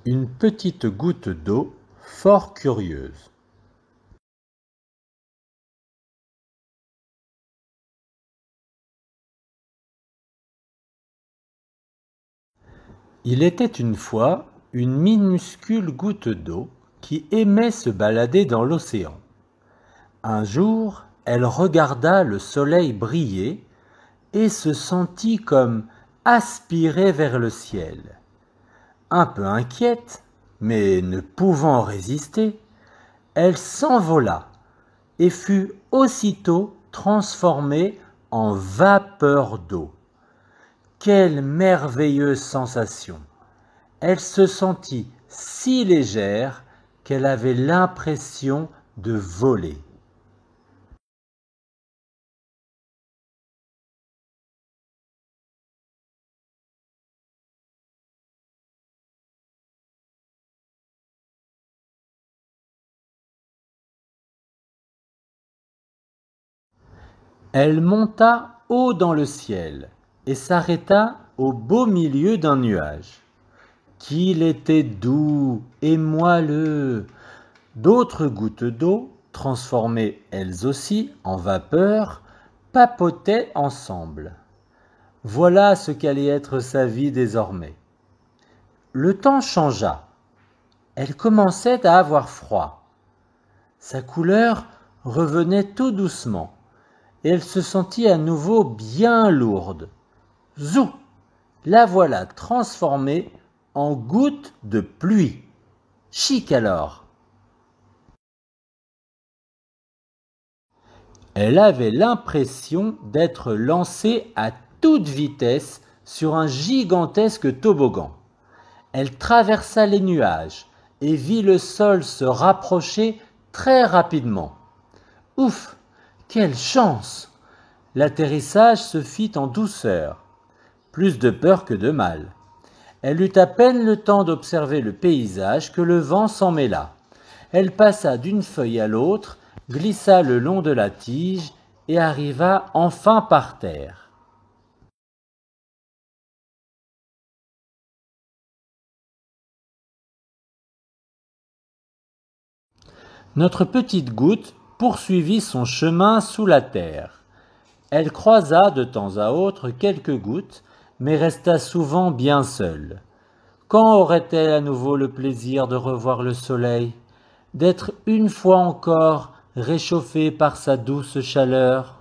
Une petite goutte d'eau fort curieuse. Il était une fois une minuscule goutte d'eau qui aimait se balader dans l'océan. Un jour, elle regarda le soleil briller et se sentit comme aspirée vers le ciel. Un peu inquiète, mais ne pouvant résister, elle s'envola et fut aussitôt transformée en vapeur d'eau. Quelle merveilleuse sensation! Elle se sentit si légère qu'elle avait l'impression de voler. Elle monta haut dans le ciel et s'arrêta au beau milieu d'un nuage. Qu'il était doux et moelleux! D'autres gouttes d'eau, transformées elles aussi en vapeur, papotaient ensemble. Voilà ce qu'allait être sa vie désormais. Le temps changea. Elle commençait à avoir froid. Sa couleur revenait tout doucement, et elle se sentit à nouveau bien lourde. Zou! La voilà transformée en goutte de pluie. Chic alors! Elle avait l'impression d'être lancée à toute vitesse sur un gigantesque toboggan. Elle traversa les nuages et vit le sol se rapprocher très rapidement. Ouf! Quelle chance! L'atterrissage se fit en douceur, plus de peur que de mal. Elle eut à peine le temps d'observer le paysage que le vent s'en mêla. Elle passa d'une feuille à l'autre, glissa le long de la tige et arriva enfin par terre. Notre petite goutte poursuivit son chemin sous la terre. Elle croisa de temps à autre quelques gouttes, mais resta souvent bien seule. Quand aurait-elle à nouveau le plaisir de revoir le soleil, d'être une fois encore réchauffée par sa douce chaleur?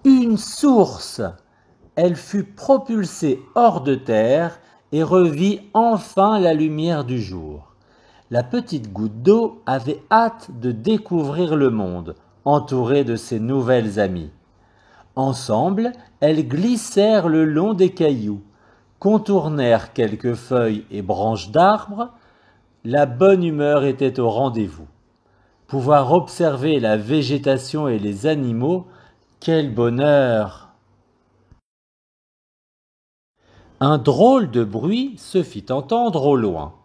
Une source! Elle fut propulsée hors de terre et revit enfin la lumière du jour. La petite goutte d'eau avait hâte de découvrir le monde, entourée de ses nouvelles amies. Ensemble, elles glissèrent le long des cailloux, contournèrent quelques feuilles et branches d'arbres. La bonne humeur était au rendez-vous. Pouvoir observer la végétation et les animaux, quel bonheur! Un drôle de bruit se fit entendre au loin.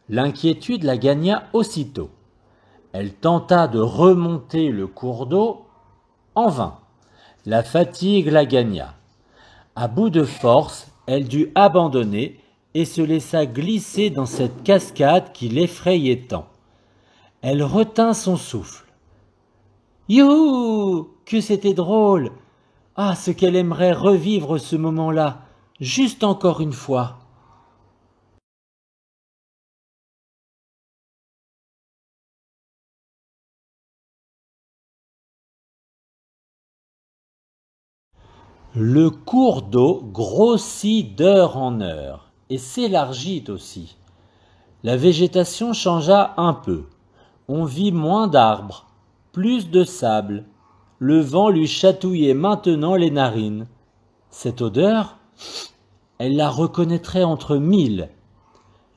L'inquiétude la gagna aussitôt. Elle tenta de remonter le cours d'eau, en vain. La fatigue la gagna. À bout de force, elle dut abandonner et se laissa glisser dans cette cascade qui l'effrayait tant. Elle retint son souffle. Youhou! Que c'était drôle! Ah, ce qu'elle aimerait revivre ce moment-là, juste encore une fois. Le cours d'eau grossit d'heure en heure et s'élargit aussi. La végétation changea un peu. On vit moins d'arbres, plus de sable. Le vent lui chatouillait maintenant les narines. Cette odeur, elle la reconnaîtrait entre mille.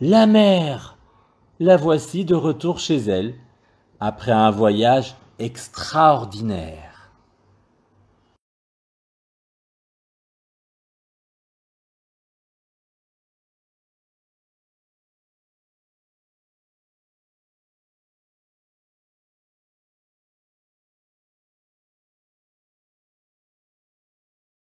La mer! La voici de retour chez elle, après un voyage extraordinaire.